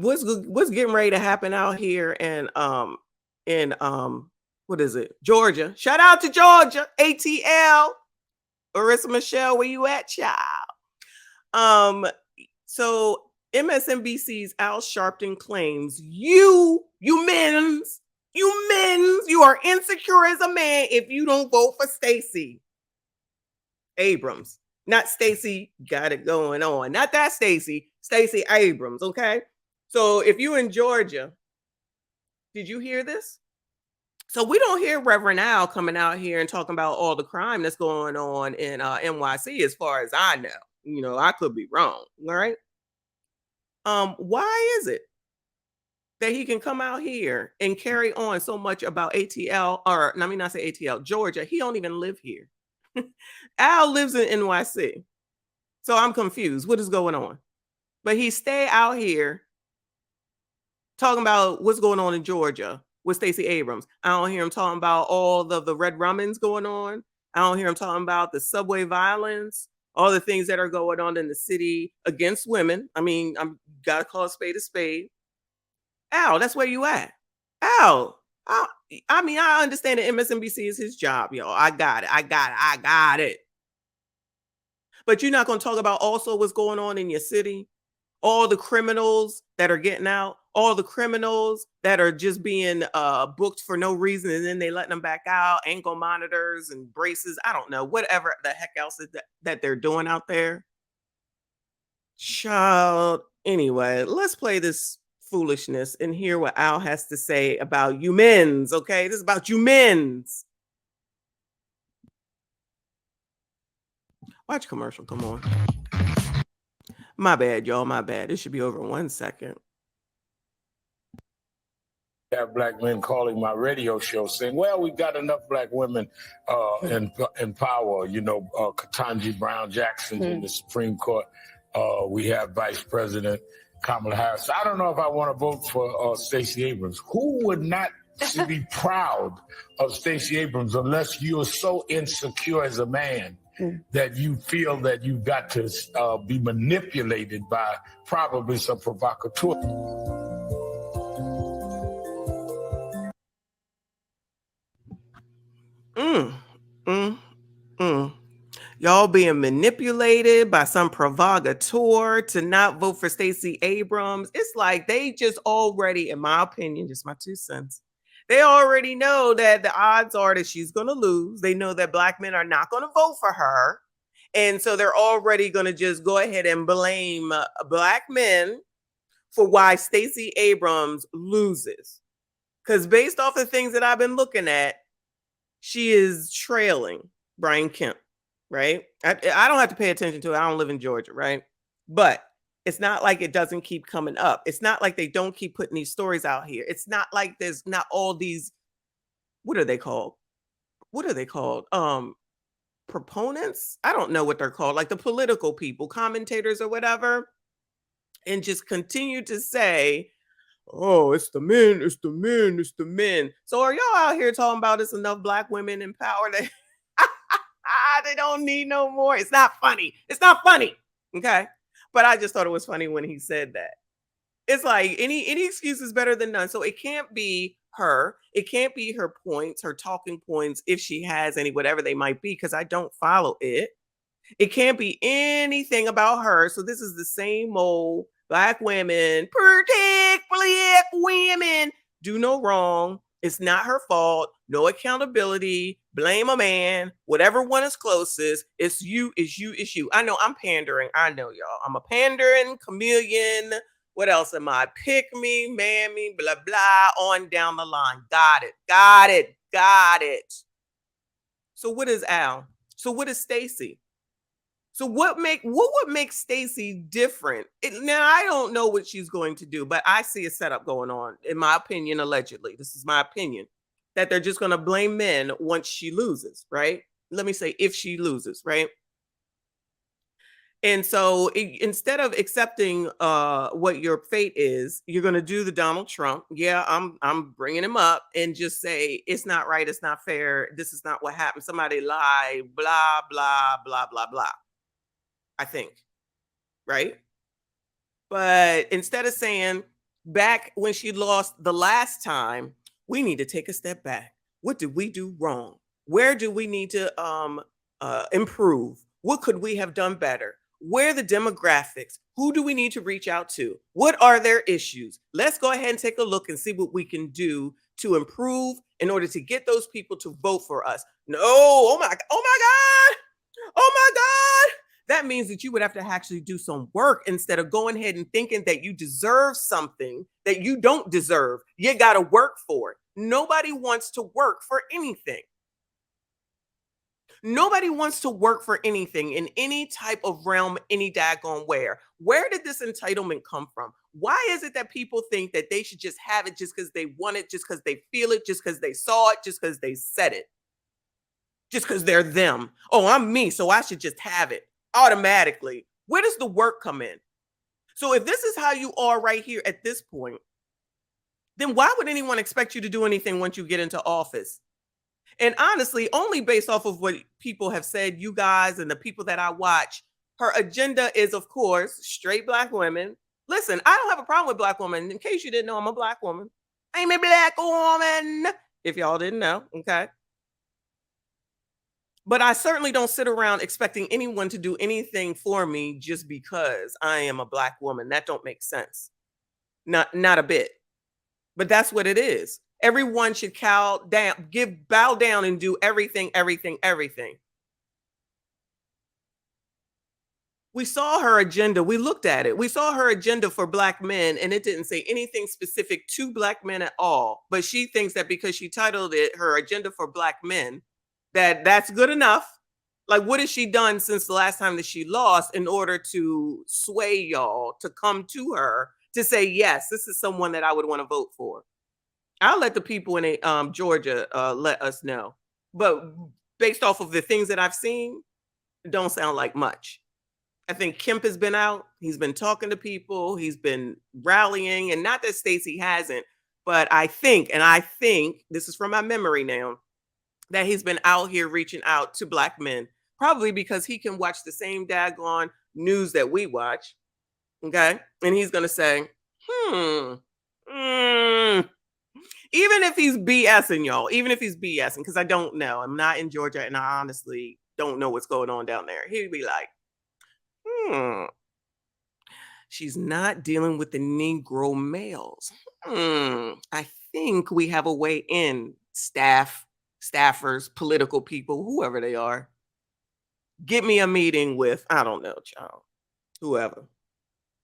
what's getting ready to happen out here in what is it? Georgia. Shout out to Georgia. ATL. Marissa Michelle, where you at, child? So MSNBC's Al Sharpton claims you are insecure as a man if you don't vote for Stacey Abrams. Not Stacey got it going on. Not that Stacey Abrams, okay? So if you in Georgia, did you hear this? So we don't hear Reverend Al coming out here and talking about all the crime that's going on in NYC, as far as I know. You know, I could be wrong, all right? Why is it that he can come out here and carry on so much about ATL, or let me not say ATL, Georgia? He don't even live here. Al lives in NYC. So I'm confused. What is going on? But he stay out here talking about what's going on in Georgia with Stacey Abrams. I don't hear him talking about all the red rumins going on. I don't hear him talking about the subway violence, all the things that are going on in the city against women. I mean, I'm gotta call a spade a spade. Al, that's where you at. Al, I mean, I understand that MSNBC is his job, yo. I got it. But you're not going to talk about also what's going on in your city, all the criminals that are getting out, all the criminals that are just being booked for no reason, and then they letting them back out, ankle monitors and braces. I don't know, whatever the heck else that they're doing out there. Child. Anyway, let's play this foolishness and hear what Al has to say about you men's. Okay, this is about you men's. Watch commercial. Come on. My bad, y'all. My bad. It should be over in 1 second. Have black men calling my radio show saying, well, we got enough black women in power. You know, Ketanji Brown Jackson in the Supreme Court. We have Vice President Kamala Harris. I don't know if I want to vote for Stacey Abrams. Who would not be proud of Stacey Abrams unless you are so insecure as a man that you feel that you've got to be manipulated by probably some provocateur? Y'all being manipulated by some provocateur to not vote for Stacey Abrams. It's like they just already, in my opinion, just my 2 cents, they already know that the odds are that she's going to lose. They know that black men are not going to vote for her. And so they're already going to just go ahead and blame black men for why Stacey Abrams loses. Because based off the things that I've been looking at, she is trailing Brian Kemp, right? I don't have to pay attention to it. I don't live in Georgia, right? But it's not like it doesn't keep coming up. It's not like they don't keep putting these stories out here. It's not like there's not all these, what are they called? Proponents? I don't know what they're called, like the political people, commentators or whatever, and just continue to say, oh, it's the men, it's the men, it's the men. So are y'all out here talking about it's enough black women in power that they don't need no more? It's not funny. It's not funny. Okay. But I just thought it was funny when he said that. It's like any excuse is better than none. So it can't be her. It can't be her points, her talking points, if she has any, whatever they might be, because I don't follow it. It can't be anything about her. So this is the same old black women, protect black women, do no wrong. It's not her fault. No accountability. Blame a man. Whatever one is closest. It's you, it's you, it's you. I know I'm pandering. I know, y'all. I'm a pandering chameleon. What else am I? Pick me, man me, blah, blah, on down the line. Got it. So what is Al? So what is Stacey? So what would make Stacey different? Now, I don't know what she's going to do, but I see a setup going on, in my opinion, allegedly. This is my opinion, that they're just going to blame men once she loses, right? Let me say if she loses, right? And so instead of accepting what your fate is, you're going to do the Donald Trump. Yeah, I'm bringing him up and just say, it's not right. It's not fair. This is not what happened. Somebody lied, blah, blah, blah, blah, blah. I think, right? But instead of saying, back when she lost the last time, we need to take a step back. What did we do wrong? Where do we need to improve? What could we have done better? Where are the demographics? Who do we need to reach out to? What are their issues? Let's go ahead and take a look and see what we can do to improve in order to get those people to vote for us. No, oh my God, oh my God. That means that you would have to actually do some work instead of going ahead and thinking that you deserve something that you don't deserve. You got to work for it. Nobody wants to work for anything. Nobody wants to work for anything in any type of realm, any daggone where. Where did this entitlement come from? Why is it that people think that they should just have it just because they want it, just because they feel it, just because they saw it, just because they said it, just because they're them? Oh, I'm me, so I should just have it automatically. Where does the work come in? So if this is how you are right here at this point, then why would anyone expect you to do anything once you get into office? And honestly, only based off of what people have said, you guys and the people that I watch, her agenda is, of course, straight Black women. Listen, I don't have a problem with Black women. In case you didn't know, I'm a Black woman. I'm a Black woman. If y'all didn't know, okay? But I certainly don't sit around expecting anyone to do anything for me just because I am a Black woman. That don't make sense. Not a bit. But that's what it is. Everyone should bow down and do everything. We saw her agenda. We looked at it. We saw her agenda for Black men, and it didn't say anything specific to Black men at all. But she thinks that because she titled it her agenda for Black men, that's good enough. Like, what has she done since the last time that she lost in order to sway y'all to come to her to say, yes, this is someone that I would want to vote for? I'll let the people in Georgia let us know. But based off of the things that I've seen, it don't sound like much. I think Kemp has been out. He's been talking to people. He's been rallying. And not that Stacey hasn't, but I think this is from my memory now, that he's been out here reaching out to Black men, probably because he can watch the same daggone news that we watch. Okay. And he's going to say, even if he's BSing, y'all, because I don't know. I'm not in Georgia and I honestly don't know what's going on down there. He'd be like, she's not dealing with the Negro males. I think we have a way in, staffers, political people, whoever they are. Get me a meeting with, I don't know, child, whoever.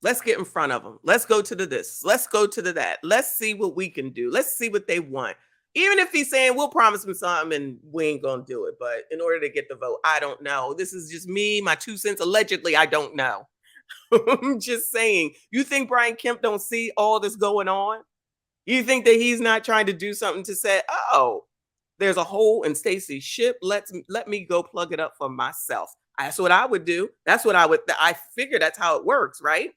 Let's get in front of them. Let's go to the this. Let's go to the that. Let's see what we can do. Let's see what they want. Even if he's saying we'll promise him something and we ain't going to do it. But in order to get the vote, I don't know. This is just me, my 2 cents. Allegedly, I don't know. I'm just saying. You think Brian Kemp don't see all this going on? You think that he's not trying to do something to say, oh, there's a hole in Stacey's ship. Let me go plug it up for myself. That's what I would do. I figure that's how it works, right?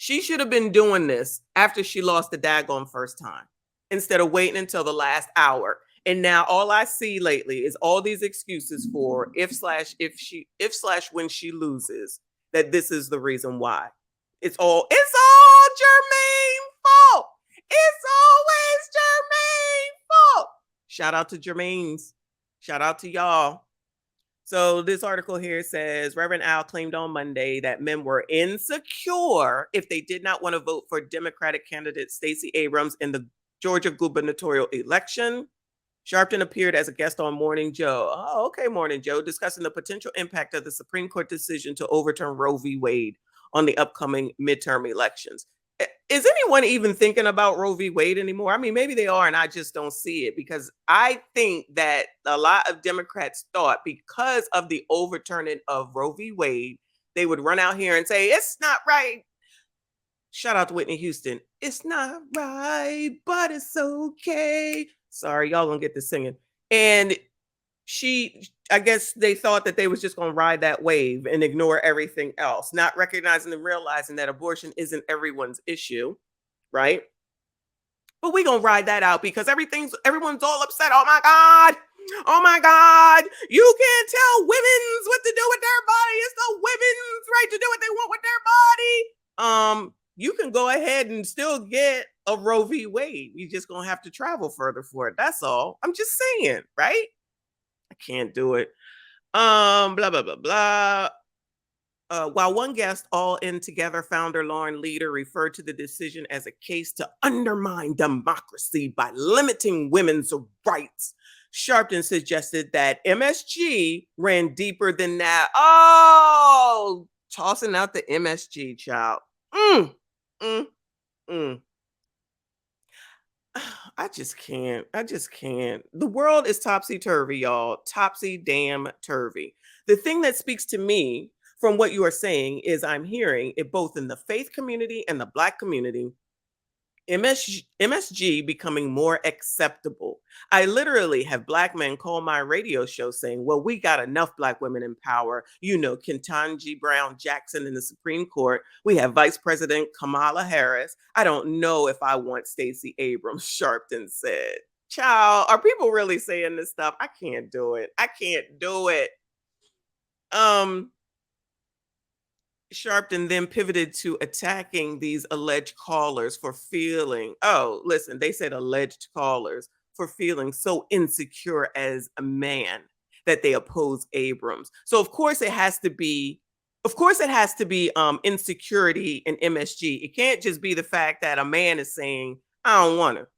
She should have been doing this after she lost the daggone first time, instead of waiting until the last hour. And now all I see lately is all these excuses for when she loses, that this is the reason why. It's all Jermaine's fault. It's always Jermaine's fault. Shout out to Jermaine's. Shout out to y'all. So this article here says, Reverend Al claimed on Monday that men were insecure if they did not want to vote for Democratic candidate Stacey Abrams in the Georgia gubernatorial election. Sharpton appeared as a guest on Morning Joe. Oh, okay, Morning Joe, discussing the potential impact of the Supreme Court decision to overturn Roe v. Wade on the upcoming midterm elections. Is anyone even thinking about Roe v. Wade anymore? I mean, maybe they are, and I just don't see it, because I think that a lot of Democrats thought because of the overturning of Roe v. Wade, they would run out here and say, it's not right. Shout out to Whitney Houston. It's not right, but it's okay. Sorry, y'all gonna get this singing. And I guess they thought that they was just going to ride that wave and ignore everything else, not recognizing and realizing that abortion isn't everyone's issue, right? But we're going to ride that out because everyone's all upset. Oh my God, you can't tell women's what to do with their body. It's the women's right to do what they want with their body. you can go ahead and still get a Roe v. Wade. You're just gonna have to travel further for it. That's all. I'm just saying, right? I can't do it. Blah blah blah blah. While one guest, All In Together founder Lauren Leader, referred to the decision as a case to undermine democracy by limiting women's rights, Sharpton suggested that MSG ran deeper than that. Oh, tossing out the MSG, child. Mm, mm, mm. I just can't. I just can't. The world is topsy-turvy, y'all. Topsy damn turvy. The thing that speaks to me from what you are saying is I'm hearing it both in the faith community and the Black community, MSG becoming more acceptable. I literally have Black men call my radio show saying, well, we got enough Black women in power. You know, Ketanji Brown Jackson in the Supreme Court. We have Vice President Kamala Harris. I don't know if I want Stacey Abrams, Sharpton said. Child, are people really saying this stuff? I can't do it. I can't do it. Sharpton then pivoted to attacking these alleged callers for feeling, oh, listen, they said alleged callers for feeling so insecure as a man that they oppose Abrams. So of course it has to be insecurity in MSG. It can't just be the fact that a man is saying, I don't want her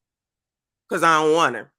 because I don't want her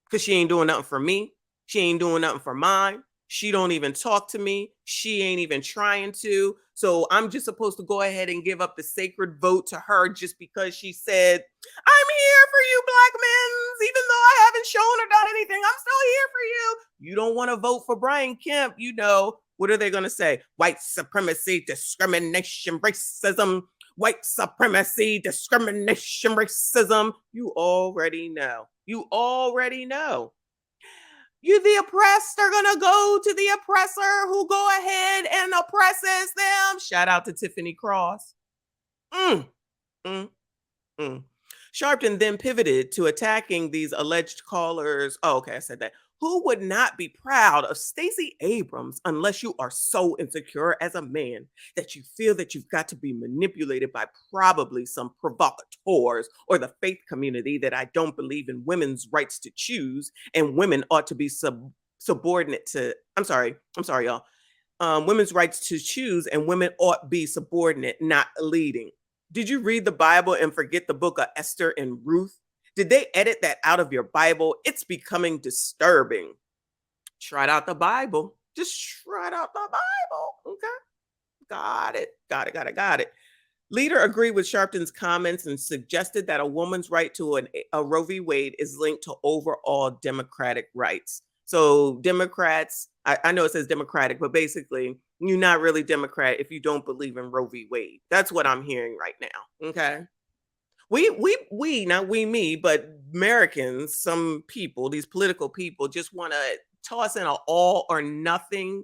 because she ain't doing nothing for me. She ain't doing nothing for mine. She don't even talk to me. She ain't even trying to. So I'm just supposed to go ahead and give up the sacred vote to her just because she said, I'm here for you, Black men. Even though I haven't shown or done anything, I'm still here for you. You don't want to vote for Brian Kemp. You know, what are they going to say? White supremacy, discrimination, racism. White supremacy, discrimination, racism. You already know. You already know. You, the oppressed, are going to go to the oppressor who go ahead and oppresses them. Shout out to Tiffany Cross. Sharpton then pivoted to attacking these alleged callers. Oh, okay, I said that. Who would not be proud of Stacey Abrams unless you are so insecure as a man that you feel that you've got to be manipulated by probably some provocateurs or the faith community that I don't believe in women's rights to choose and women ought to be subordinate to, I'm sorry, y'all. Women's rights to choose and women ought be subordinate, not leading. Did you read the Bible and forget the book of Esther and Ruth? Did they edit that out of your Bible? It's becoming disturbing. Try out the Bible. Just try out the Bible. Okay. Got it. Leader agreed with Sharpton's comments and suggested that a woman's right to a Roe v. Wade is linked to overall democratic rights. So Democrats, I know it says Democratic, but basically you're not really Democrat if you don't believe in Roe v. Wade. That's what I'm hearing right now. Okay. Not me, but Americans, some people, these political people just want to toss in an all or nothing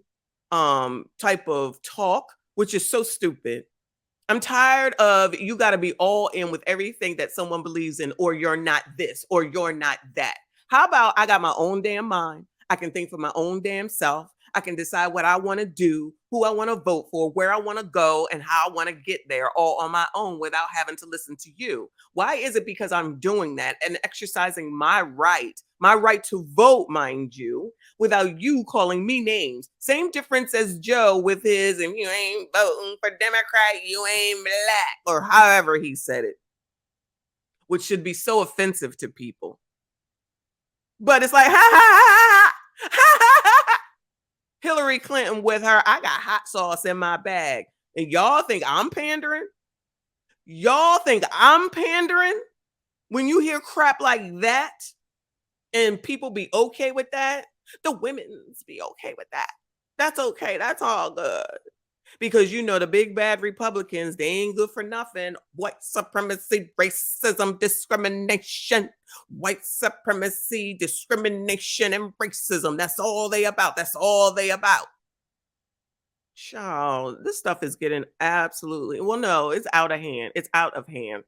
type of talk, which is so stupid. I'm tired of you got to be all in with everything that someone believes in, or you're not this, or you're not that. How about I got my own damn mind? I can think for my own damn self. I can decide what I want to do, who I want to vote for, where I want to go, and how I want to get there all on my own without having to listen to you. Why is it because I'm doing that and exercising my right to vote, mind you, without you calling me names? Same difference as Joe with his, and you ain't voting for Democrat, you ain't Black, or however he said it, which should be so offensive to people. But it's like, ha ha ha ha ha ha ha. Hillary Clinton with her, I got hot sauce in my bag. And y'all think I'm pandering? Y'all think I'm pandering? When you hear crap like that and people be okay with that, the women's be okay with that. That's okay. That's all good. Because you know the big bad Republicans, they ain't good for nothing. White supremacy, racism, discrimination. White supremacy, discrimination, and racism. That's all they about. That's all they about. Child, this stuff is getting absolutely, well, no, it's out of hand. It's out of hand.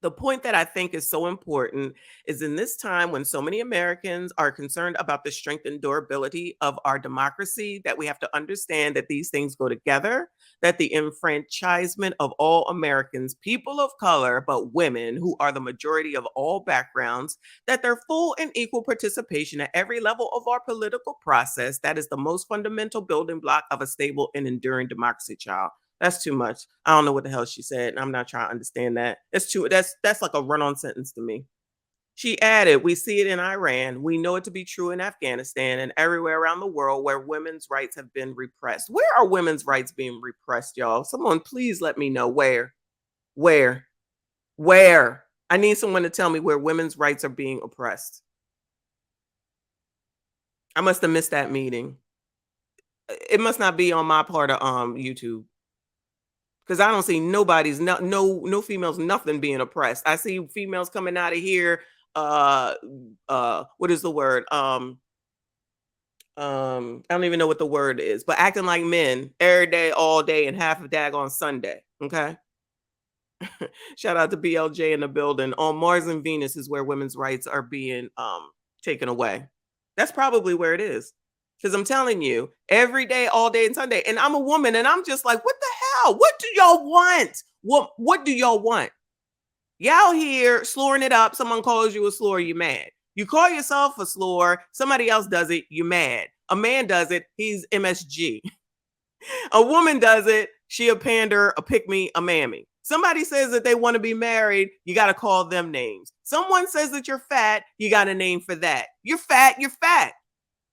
The point that I think is so important is in this time when so many Americans are concerned about the strength and durability of our democracy, that we have to understand that these things go together, that the enfranchisement of all Americans, people of color, but women who are the majority of all backgrounds, that their full and equal participation at every level of our political process, that is the most fundamental building block of a stable and enduring democracy, child. That's too much. I don't know what the hell she said, and I'm not trying to understand that. That's like a run-on sentence to me. She added, we see it in Iran. We know it to be true in Afghanistan and everywhere around the world where women's rights have been repressed. Where are women's rights being repressed, y'all? Someone please let me know where. Where? Where? I need someone to tell me where women's rights are being oppressed. I must have missed that meeting. It must not be on my part of YouTube. Because I don't see nobody's no females nothing being oppressed. I see females coming out of here. What is the word? I don't even know what the word is, but acting like men every day, all day, and half a dag on Sunday. Okay. Shout out to BLJ in the building. On Mars and Venus is where women's rights are being taken away. That's probably where it is. Because I'm telling you, every day, all day, and Sunday. And I'm a woman, and I'm just like, what the hell? What do y'all want? What do y'all want? Y'all here slurring it up. Someone calls you a slur, you mad. You call yourself a slur, somebody else does it, you mad. A man does it, he's MSG. A woman does it, she a pander, a pick me, a mammy. Somebody says that they want to be married, you got to call them names. Someone says that you're fat, you got a name for that. You're fat, you're fat.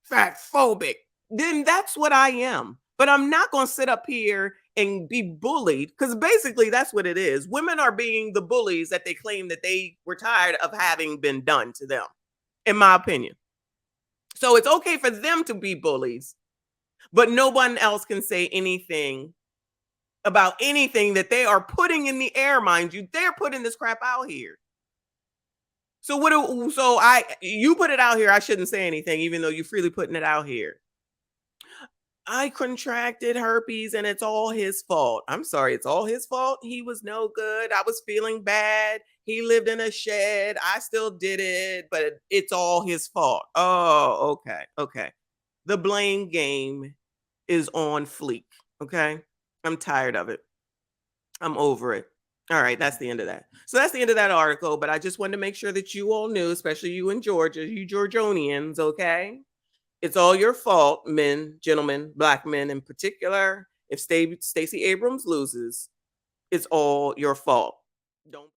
Fat phobic. Then that's what I am. But I'm not going to sit up here and be bullied, because basically that's what it is. Women are being the bullies that they claim that they were tired of having been done to them, in my opinion. So it's okay for them to be bullies, but no one else can say anything about anything that they are putting in the air, mind you. They're putting this crap out here. So you put it out here, I shouldn't say anything, even though you're freely putting it out here. I contracted herpes and it's all his fault. I'm sorry, it's all his fault. He was no good. I was feeling bad. He lived in a shed. I still did it, but it's all his fault. Oh, okay. Okay. The blame game is on fleek. Okay. I'm tired of it. I'm over it. All right, that's the end of that. So that's the end of that article, but I just wanted to make sure that you all knew, especially you in Georgia, you Georgianians, okay? It's all your fault, men, gentlemen, black men in particular. If Stacey Abrams loses, it's all your fault. Don't